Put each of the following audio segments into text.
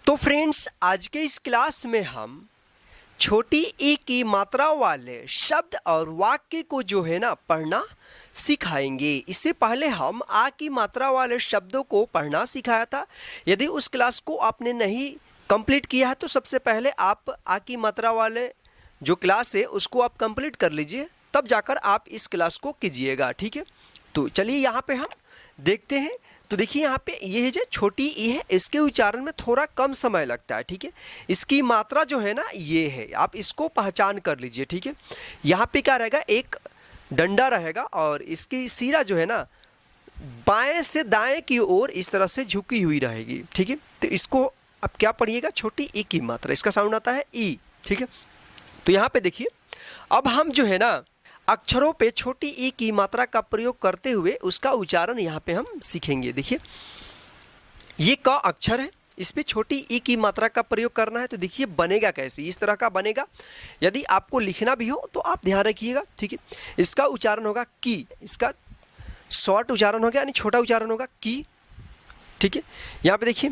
तो फ्रेंड्स, आज के इस क्लास में हम छोटी ई की मात्रा वाले शब्द और वाक्य को जो है ना पढ़ना सिखाएंगे। इससे पहले हम आ की मात्रा वाले शब्दों को पढ़ना सिखाया था। यदि उस क्लास को आपने नहीं कंप्लीट किया है तो सबसे पहले आप आ की मात्रा वाले जो क्लास है उसको आप कंप्लीट कर लीजिए, तब जाकर आप इस क्लास को कीजिएगा। ठीक है, तो चलिए यहाँ पे हम देखते हैं। तो देखिए यहाँ पे ये जो छोटी ई है इसके उच्चारण में थोड़ा कम समय लगता है। ठीक है, इसकी मात्रा जो है ना ये है, आप इसको पहचान कर लीजिए। ठीक है, यहाँ पे क्या रहेगा, एक डंडा रहेगा और इसकी सिरा जो है ना बाएं से दाएं की ओर इस तरह से झुकी हुई रहेगी। ठीक है, तो इसको अब क्या पढ़िएगा, छोटी ई की मात्रा, इसका साउंड आता है ई। ठीक है, तो यहाँ पे देखिए अब हम जो है ना अक्षरों पे छोटी ई की मात्रा का प्रयोग करते हुए उसका उच्चारण यहाँ पे हम सीखेंगे। देखिए ये क अक्षर है, इस पे छोटी ई की मात्रा का प्रयोग करना है। तो देखिए बनेगा कैसे, इस तरह का बनेगा। यदि आपको लिखना भी हो तो आप ध्यान रखिएगा। ठीक है, इसका उच्चारण होगा की, इसका शॉर्ट उच्चारण होगा यानी छोटा उच्चारण होगा की। ठीक है, यहाँ पे देखिए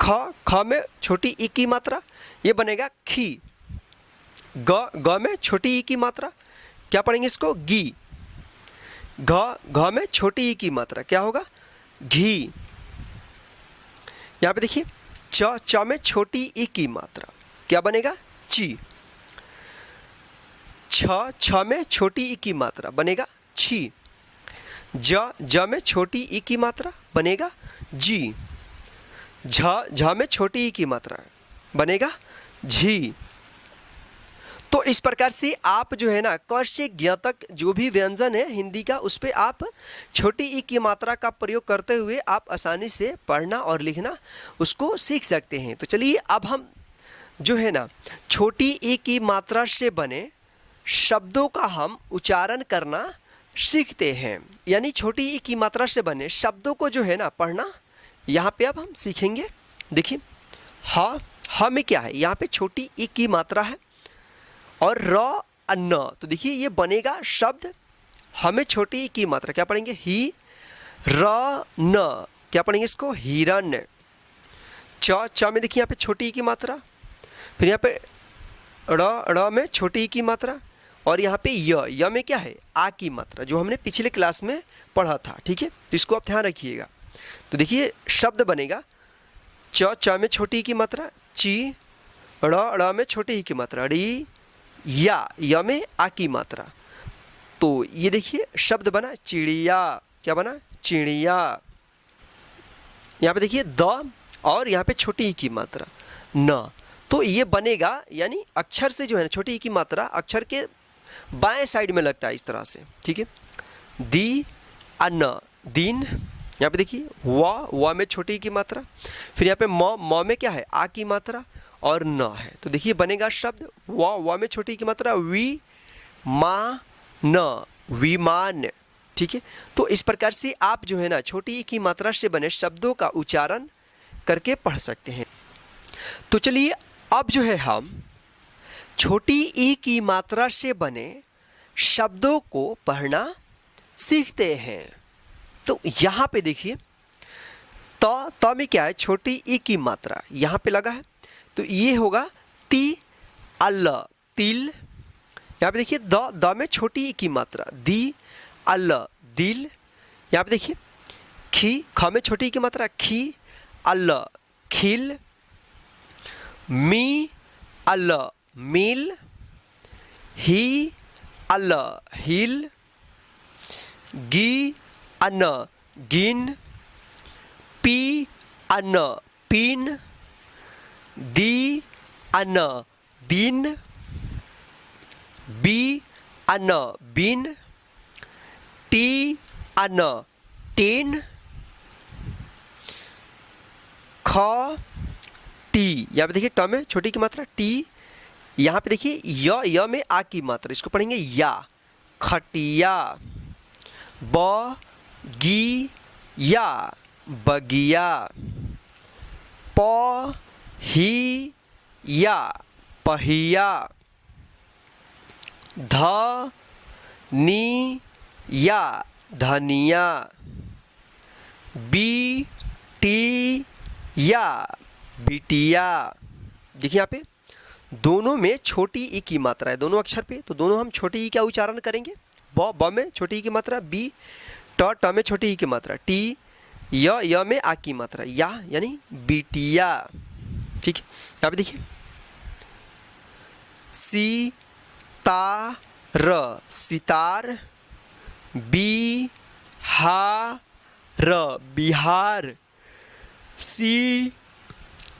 ख में छोटी ई की मात्रा, ये बनेगा खी। ग में छोटी ई की मात्रा, क्या पढ़ेंगे इसको, गी। घ में छोटी ई की मात्रा क्या होगा, घी। यहाँ पे देखिए च में छोटी ई की मात्रा क्या बनेगा, ची। छ में छोटी ई की मात्रा बनेगा छी। ज में छोटी ई की मात्रा बनेगा जी। झ में छोटी ई की मात्रा बनेगा झी। तो इस प्रकार से आप जो है ना क से ज्ञ तक जो भी व्यंजन है हिंदी का, उस पर आप छोटी ई की मात्रा का प्रयोग करते हुए आप आसानी से पढ़ना और लिखना उसको सीख सकते हैं। तो चलिए अब हम जो है ना छोटी ई की मात्रा से बने शब्दों का हम उच्चारण करना सीखते हैं, यानी छोटी ई की मात्रा से बने शब्दों को जो है ना पढ़ना यहाँ पे अब हम सीखेंगे। देखिए ह में क्या है, यहाँ पे छोटी ई की मात्रा है और र अन्न। तो देखिए ये बनेगा शब्द, हमें छोटी की मात्रा क्या पढ़ेंगे, ही र न, क्या पढ़ेंगे इसको, हिरण्य। च में देखिए यहाँ पे छोटी की मात्रा, फिर यहाँ पे र में छोटी की मात्रा, और यहाँ पे य में क्या है, आ की मात्रा, जो हमने पिछले क्लास में पढ़ा था। ठीक है, तो इसको आप ध्यान रखिएगा। तो देखिए शब्द बनेगा च में छोटी की मात्रा ची, र में छोटी की मात्रा री, या में आ की मात्रा। तो ये देखिए शब्द बना चिड़िया, क्या बना, चिड़िया। यहाँ पे देखिए द और यहाँ पे छोटी ई की मात्रा न, तो ये बनेगा यानी अक्षर से जो है ना छोटी ई की मात्रा अक्षर के बाएं साइड में लगता है इस तरह से। ठीक है, दी अन्न, दिन। यहाँ पे देखिए व में छोटी ई की मात्रा, फिर यहाँ पे म में क्या है, आ की मात्रा और न है। तो देखिए बनेगा शब्द व में छोटी की मात्रा वी मा न, विमान। ठीक है, तो इस प्रकार से आप जो है ना छोटी की मात्रा से बने शब्दों का उच्चारण करके पढ़ सकते हैं। तो चलिए अब जो है हम छोटी ई की मात्रा से बने शब्दों को पढ़ना सीखते हैं। तो यहाँ पे देखिए त में क्या है, छोटी ई की मात्रा यहाँ पे लगा है, तो ये होगा ती अल, तिल। यहाँ पे देखिए द में छोटी ई की मात्रा दी अल, दिल। यहाँ पे देखिए ख में छोटी ई की मात्रा खी अल, खिल। मी अल, मिल। ही अल, हिल। गी अन, गिन। पी अन, पिन। दी अन, दिन। बी अन, बिन। टी अन, टेन। ख टी, यहाँ पे देखिए ट में छोटी की मात्रा टी, यहाँ पे देखिए य में आ की मात्रा, इसको पढ़ेंगे या, खटिया। ब गी या, बगिया। प ही या, पहिया। ध नी या, धनिया। बी टी या, बिटिया। देखिए यहाँ पे दोनों में छोटी ई की मात्रा है, दोनों अक्षर पे, तो दोनों हम छोटी ई का उच्चारण करेंगे। ब में छोटी ई की मात्रा, बी ट में छोटी ई की मात्रा, टी य में आ की मात्रा, या यानी बिटिया। ठीक है, यहाँ पे देखिए सी ता र सितार, बी हा र बिहार, सी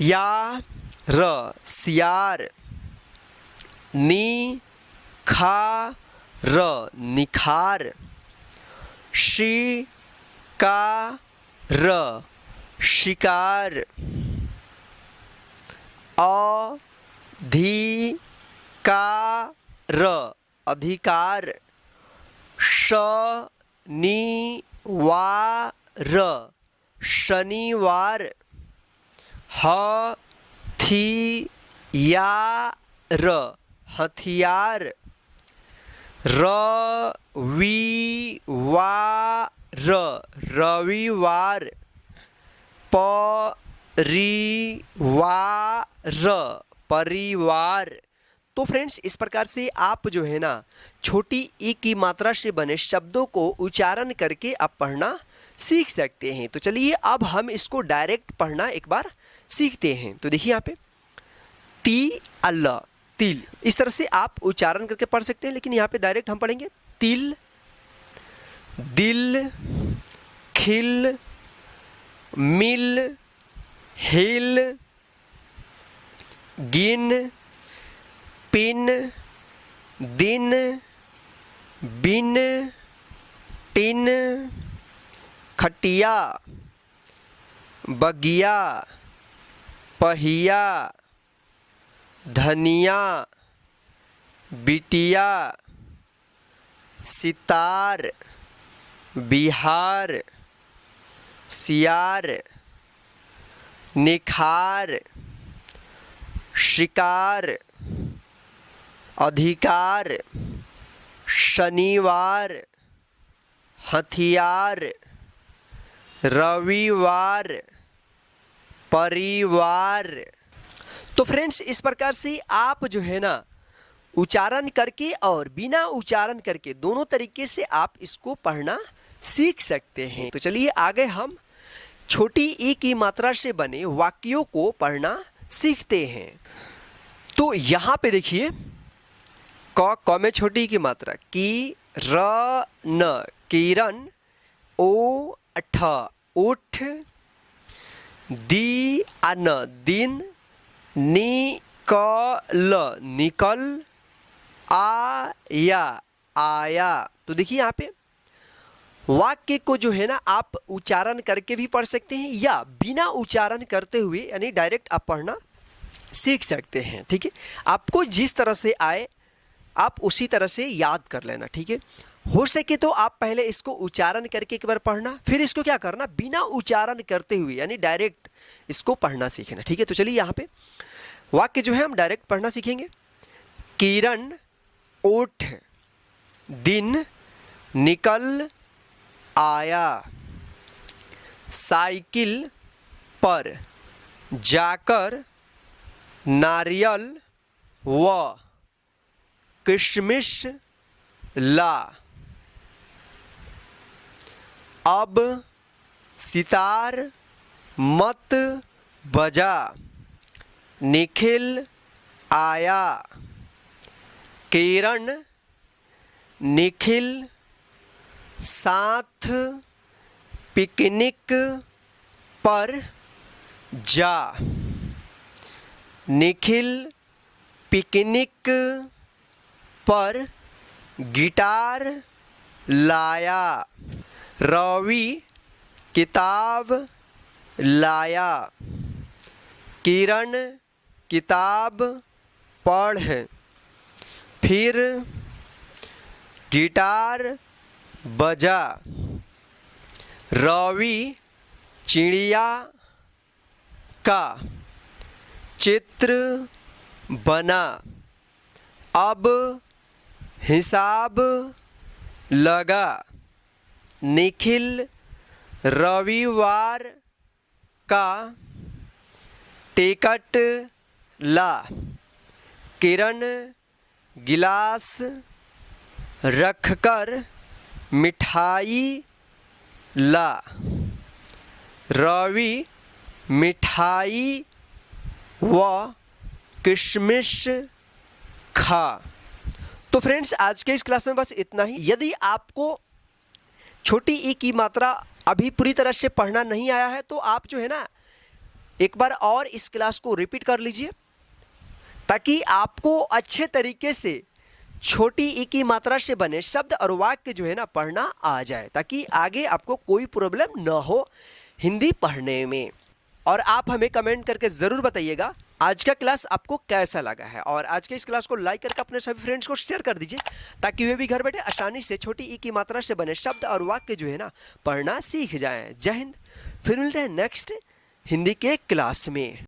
या र सियार, नी खा र निखार, शी का र शिकार, अधिकार अधिकार, शनिवार शनिवार, हथियार हथियार, रविवार रविवार, परिवार परिवार। तो फ्रेंड्स इस प्रकार से आप जो है ना छोटी ई की मात्रा से बने शब्दों को उच्चारण करके आप पढ़ना सीख सकते हैं। तो चलिए अब हम इसको डायरेक्ट पढ़ना एक बार सीखते हैं। तो देखिए यहाँ पे ती अल्लाह तिल, इस तरह से आप उच्चारण करके पढ़ सकते हैं, लेकिन यहाँ पे डायरेक्ट हम पढ़ेंगे तिल, दिल, खिल, मिल, हिल, गिन, पिन, दिन, बिन, टिन, खटिया, बगिया, पहिया, धनिया, बिटिया, सितार, बिहार, सियार, निखार, शिकार, अधिकार, शनिवार, हथियार, रविवार, परिवार। तो फ्रेंड्स इस प्रकार से आप जो है ना उच्चारण करके और बिना उच्चारण करके दोनों तरीके से आप इसको पढ़ना सीख सकते हैं। तो चलिए आगे हम छोटी ई की मात्रा से बने वाक्यों को पढ़ना सीखते हैं। तो यहाँ पे देखिए क में छोटी ई की मात्रा, की र न किरण, ओ अठ उठ, दी अन दिन, निकल निकल, आया आया। तो देखिए यहाँ पे वाक्य को जो है ना आप उच्चारण करके भी पढ़ सकते हैं या बिना उच्चारण करते हुए यानी डायरेक्ट आप पढ़ना सीख सकते हैं। ठीक है, आपको जिस तरह से आए आप उसी तरह से याद कर लेना। ठीक है, हो सके तो आप पहले इसको उच्चारण करके एक बार पढ़ना, फिर इसको क्या करना बिना उच्चारण करते हुए यानी डायरेक्ट इसको पढ़ना सीखना। ठीक है, तो चलिए यहाँ पे वाक्य जो है हम डायरेक्ट पढ़ना सीखेंगे। किरण उठ, दिन निकल आया, साइकिल पर जाकर नारियल व किशमिश ला, अब सितार मत बजा, निखिल आया, किरण निखिल साथ पिकनिक पर जा, निखिल पिकनिक पर गिटार लाया, रवि किताब लाया, किरण किताब पढ़, फिर गिटार बजा, रवि चिड़िया का चित्र बना, अब हिसाब लगा, निखिल रविवार का टिकट ला, किरण गिलास रखकर मिठाई ला, रवि मिठाई व किशमिश खा। तो फ्रेंड्स आज के इस क्लास में बस इतना ही। यदि आपको छोटी ई की मात्रा अभी पूरी तरह से पढ़ना नहीं आया है तो आप जो है ना एक बार और इस क्लास को रिपीट कर लीजिए, ताकि आपको अच्छे तरीके से छोटी ई की मात्रा से बने शब्द और वाक्य जो है ना पढ़ना आ जाए, ताकि आगे आपको कोई प्रॉब्लम ना हो हिंदी पढ़ने में। और आप हमें कमेंट करके ज़रूर बताइएगा आज का क्लास आपको कैसा लगा है, और आज के इस क्लास को लाइक करके अपने सभी फ्रेंड्स को शेयर कर दीजिए, ताकि वे भी घर बैठे आसानी से छोटी ई की मात्रा से बने शब्द और वाक्य जो है ना पढ़ना सीख जाएं। जय हिंद। फिर मिलते हैं नेक्स्ट हिंदी के क्लास में।